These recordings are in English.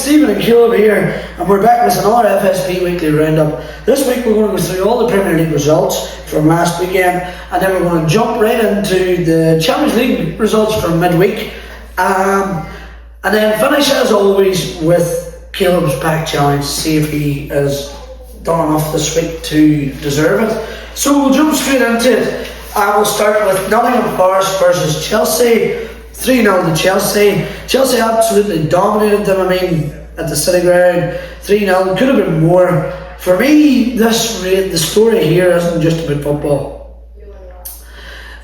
Stephen and Caleb here, and we're back with another FSB Weekly Roundup. This week we're going to go through all the Premier League results from last weekend, and then we're going to jump right into the Champions League results from midweek, and then finish as always with Caleb's pack challenge, see if he has done enough this week to deserve it. So we'll jump straight into it, and we'll start with Nottingham Forest versus Chelsea. 3-0 to Chelsea. Chelsea absolutely dominated them, at the City Ground. 3-0, could have been more. For me, the story here isn't just about football.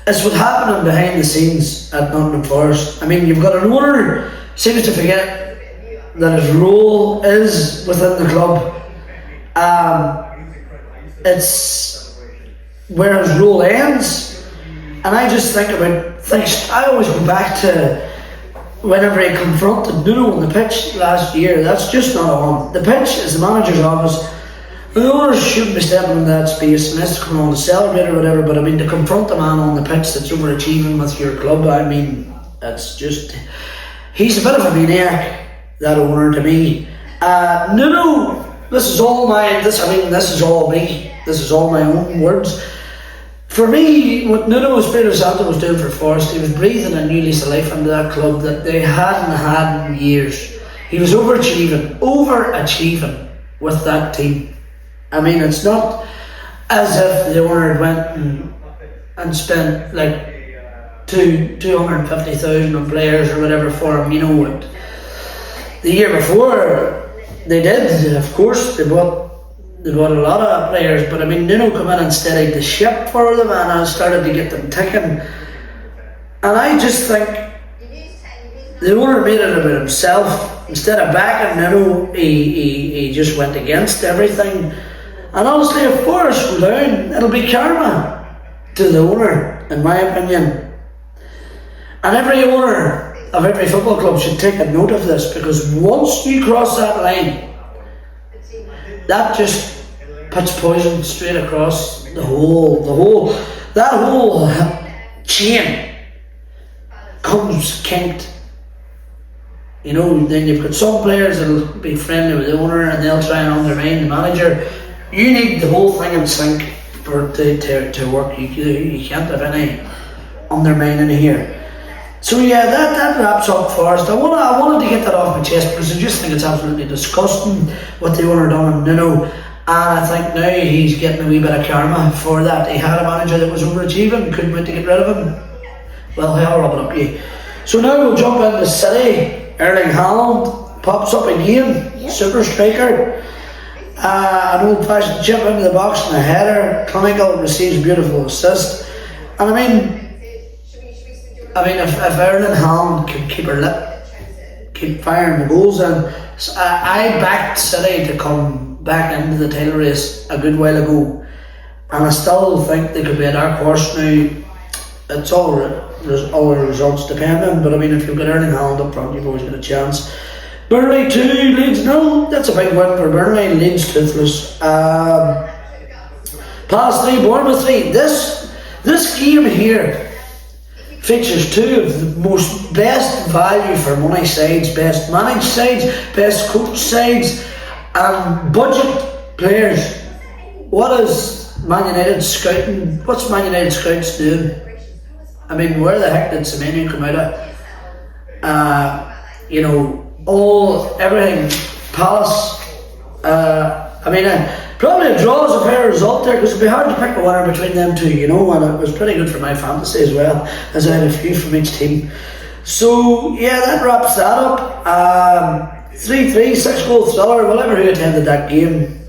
It's what happening behind the scenes at Nottingham Forest. You've got an owner seems to forget that his role is within the club. It's where his role ends. And I just think about things. I always go back to whenever he confronted Nuno on the pitch last year. That's just not on. The pitch is the manager's office. The owners shouldn't be stepping in that space unless to come on to celebrate or whatever. But to confront a man on the pitch that's overachieving with your club, it's just, he's a bit of a maniac, that owner, to me. Nuno, this is all mine. This is all me. This is all my own words. For me, what Nuno Espirito Santo was doing for Forest, he was breathing a new lease of life into that club that they hadn't had in years. He was overachieving with that team. It's not as if the owner went and spent like 250,000 on players or whatever for him. The year before they did, of course, they bought a lot of players, but Nuno come in and steadied the ship for them and started to get them ticking. And I just think the owner made it about himself. Instead of backing Nuno, he just went against everything. And honestly, if Forest go down, it'll be karma to the owner, in my opinion. And every owner of every football club should take a note of this, because once you cross that line, that just puts poison straight across that whole chain comes kinked. Then you've got some players that'll be friendly with the owner and they'll try and undermine the manager. You need the whole thing in sync for it to work. You can't have any undermining here. So yeah, that wraps up Forest. I wanted to get that off my chest because I just think it's absolutely disgusting what the owner done on Nuno, and I think now he's getting a wee bit of karma for that. He had a manager that was overachieving, couldn't wait to get rid of him. Well, hell, rub it up you. So now we'll jump into City. Erling Haaland pops up again, super striker. An old-fashioned chip into the box and a header. Clinical, receives a beautiful assist. And if Erling Haaland can keep her lip, keep firing the goals in, I backed City to come back into the title race a good while ago, and I still think they could be a dark horse now. It's all results dependent, but if you've got Erling Haaland up front, you've always got a chance. Burnley 2, Leeds 0. That's a big win for Burnley. Leeds toothless. Palace 3, Bournemouth 3. This game here features two of the most best value for money sides, best managed sides, best coach sides, and budget players. What's Man United scouts doing? Where the heck did Semenyo come out of? Everything. Palace. Probably a draw is a fair result there, because it'd be hard to pick a winner between them two, and it was pretty good for my fantasy as well, as I had a few from each team. So yeah, that wraps that up. 3-3, 6-goal thriller. Whatever who attended that game,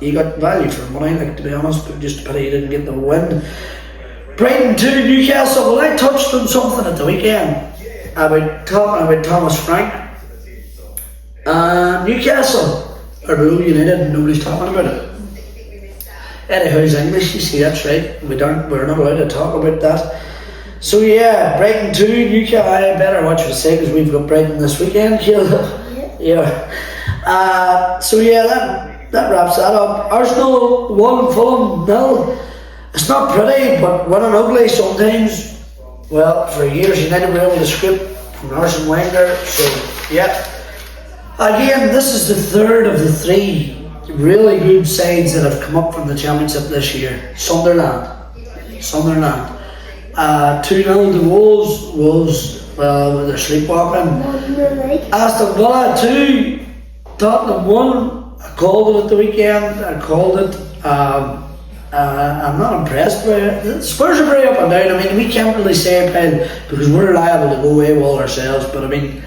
you got value for money, to be honest, but just a pity you didn't get the win. Brighton 2, Newcastle. Well, I touched on something at the weekend about talking about Thomas Frank. Newcastle are below United and nobody's talking about it. Anyhow's English, you see, that's right. We're not allowed to talk about that. So yeah, Brighton 2, Newcastle. I better watch what I say, because we've got Brighton this weekend. So yeah, that wraps that up. Arsenal 1, Fulham 0. It's not pretty, but winning ugly sometimes. Well, for years United were able to script from Arsene Wenger. So yeah, Again, this is the third of the three really good sides that have come up from the championship this year. Sunderland. 2-0 to Wolves, well, they're sleepwalking. Aston Villa 2, Tottenham 1. I called it at the weekend. I'm not impressed by it. The Spurs are very up and down. I mean, we can't really say it because we're liable to go away well ourselves, but I mean,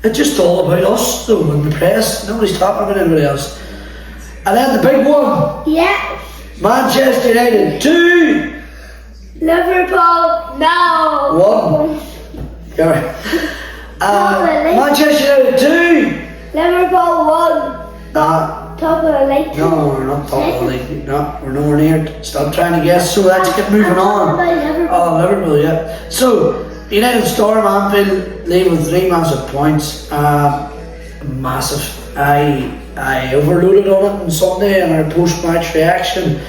it's just all about us though, and the press. Nobody's talking about anybody else. And then the big one. Yeah. Manchester United 2. Liverpool, no. 1. Sorry. Manchester United 2. Liverpool 1. Top of the league. No, we're not top of the league. No, we're nowhere near it. Stop trying to guess. So let's get moving on. Oh, Liverpool, yeah. So, United storm Anfield, leave with 3 massive points. Massive. I overloaded on it on Sunday in our post-match reaction.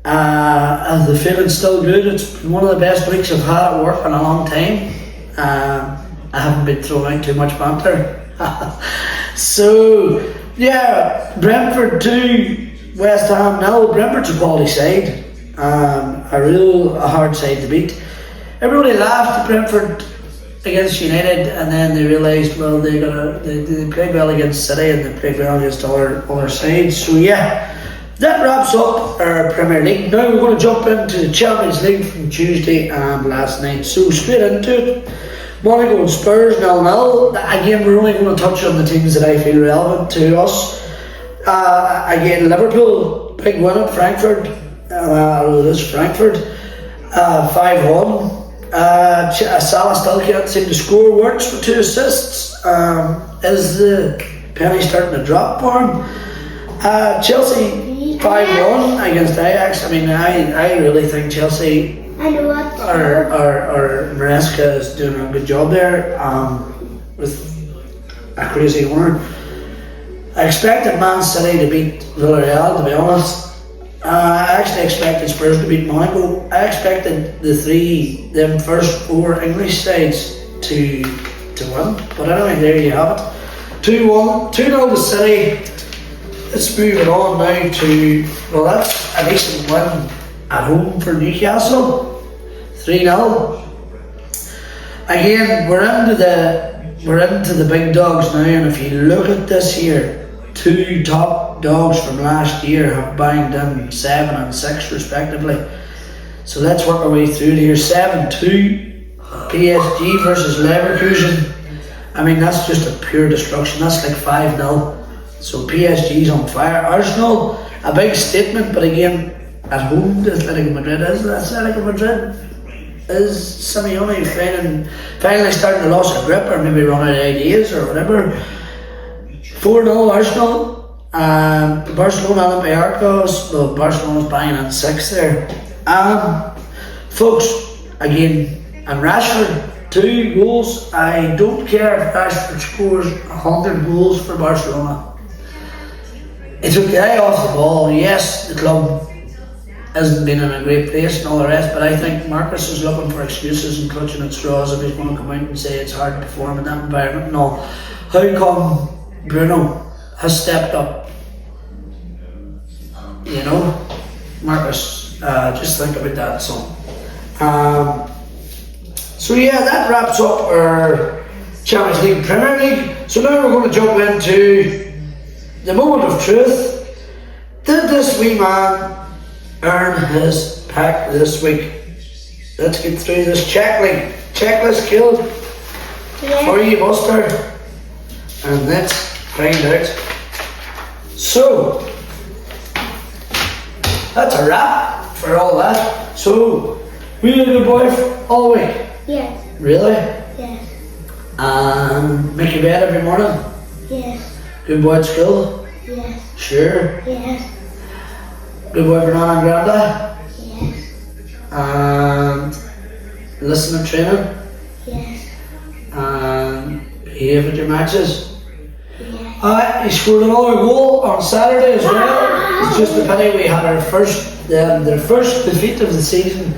The feeling's still good. It's been one of the best weeks I've had at work in a long time. I haven't been throwing out too much banter. So, yeah, Brentford 2, West Ham 0. Brentford's a quality side. A hard side to beat. Everybody laughed at Brentford against United, and then they realised, well, they played well against City and they played well against other sides. So yeah, that wraps up our Premier League. Now we're going to jump into the Champions League from Tuesday and last night. So straight into it. Monaco and Spurs 0-0. Again, we're only going to touch on the teams that I feel relevant to us. Again, Liverpool, big win at Frankfurt. It is Frankfurt. 5-1. Salah still can't seem to score. Works for 2 assists. Is the penny starting to drop for him? Chelsea 5-1 against Ajax. I mean, I really think Chelsea or Maresca is doing a good job there with a crazy owner. I expected Man City to beat Villarreal, to be honest. I actually expected Spurs to beat Monaco. I expected them first 4 English sides to win. But anyway, there you have it. 2-1, 2-0 to City. Let's move it on now to, well, that's a decent win at home for Newcastle. 3-0. Again, we're into the big dogs now, and if you look at this here, 2 top dogs from last year have banged in 7 and 6 respectively. So let's work our way through here. 7-2 PSG versus Leverkusen. I mean, that's just a pure destruction. That's like 5-0. So PSG's on fire. Arsenal, a big statement, but again, at home to Atletico Madrid. Atletico Madrid is Simeone finally starting to lose a grip, or maybe run out of ideas or whatever. 4-0 Arsenal. Barcelona Olympiacos. Well, Barcelona's banging in 6 there. Folks, again, and Rashford, 2 goals. I don't care if Rashford scores 100 goals for Barcelona. He took the eye off the ball. Yes, the club hasn't been in a great place and all the rest, but I think Marcus is looking for excuses and clutching at straws if he's going to come out and say it's hard to perform in that environment. No. How come Bruno has stepped up? You know, Marcus, just think about that. So yeah, that wraps up our Champions League, Premier League. So now we're going to jump into the moment of truth. Did this wee man earn his pack this week? Let's get through this checklist killed for you, Buster, and let's find out. So that's a wrap for all that. So we had a good boy all week. Yes. Really? Yes. Make your bed every morning. Yes. Good boy at school. Yes. Sure. Yes. Good boy for Nana and Granda. Yes. And listen to training. Yes. And behave at your matches. Yes. He scored another goal on Saturday as well. It's just a pity we had their first defeat of the season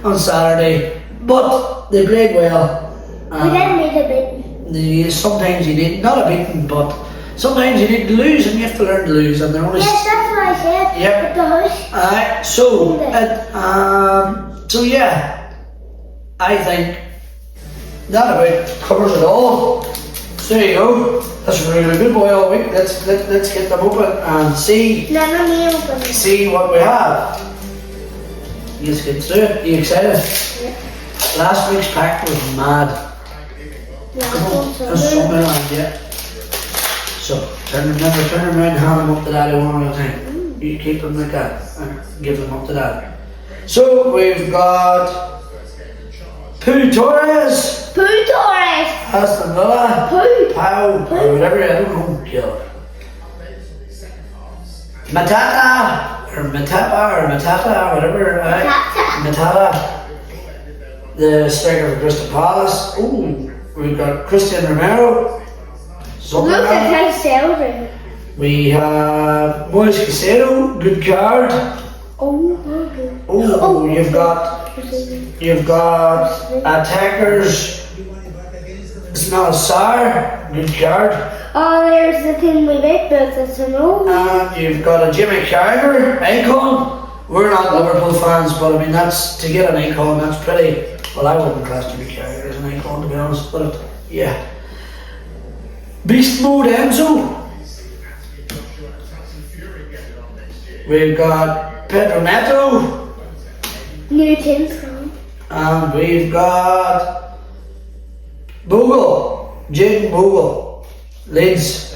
on Saturday, but they played well. We didn't need a bit. sometimes you need, not a beating, but sometimes you need to lose and you have to learn to lose. And they're only. Yes, that's what I said. Yep. At the house. Alright, so yeah, I think that about covers it all. So there you go. That's a really good boy all week. Let's get them open and see what we have. Let's get through it. Are you excited? Yeah. Last week's pack was mad. Yeah, Come on, there's so many lines, yeah. So turn them around and hand them up to daddy one at a time. You keep them like that and give them up to daddy. So we've got Pooh Torres. Pooh Torres. Aston Villa, Pau, or whatever, I don't know, kill. Matata, or whatever, right? Matata, the striker for Crystal Palace. Ooh, we've got Christian Romero. Look at his salary. We have Moise Caicedo, good card. Oh, you've got attackers. Ismail Sarr, good card. Oh, there's the thing we make, but it's a no. And you've got a Jimmy Carragher icon. We're not Liverpool fans, but I mean that's to get an icon. That's pretty. Well, I wouldn't class Jimmy Carragher as an icon to be honest, but yeah. Beast Mode Enzo. We've got Pedro Neto. New team. And we've got Bogle, Jaden Bogle, Leeds.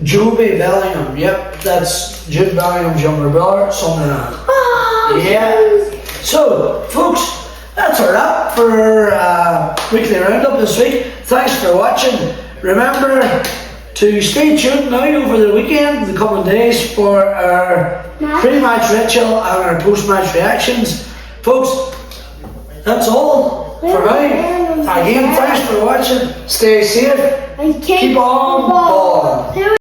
Joby Bellingham, yep, that's Jude Bellingham's younger brother, something like that. Yeah. So, folks, that's our wrap for weekly roundup this week. Thanks for watching. Remember to stay tuned now over the weekend, the coming days, for our pre-match ritual and our post-match reactions. Folks, that's all for now. Again, thanks for watching. Stay safe. And keep on balling.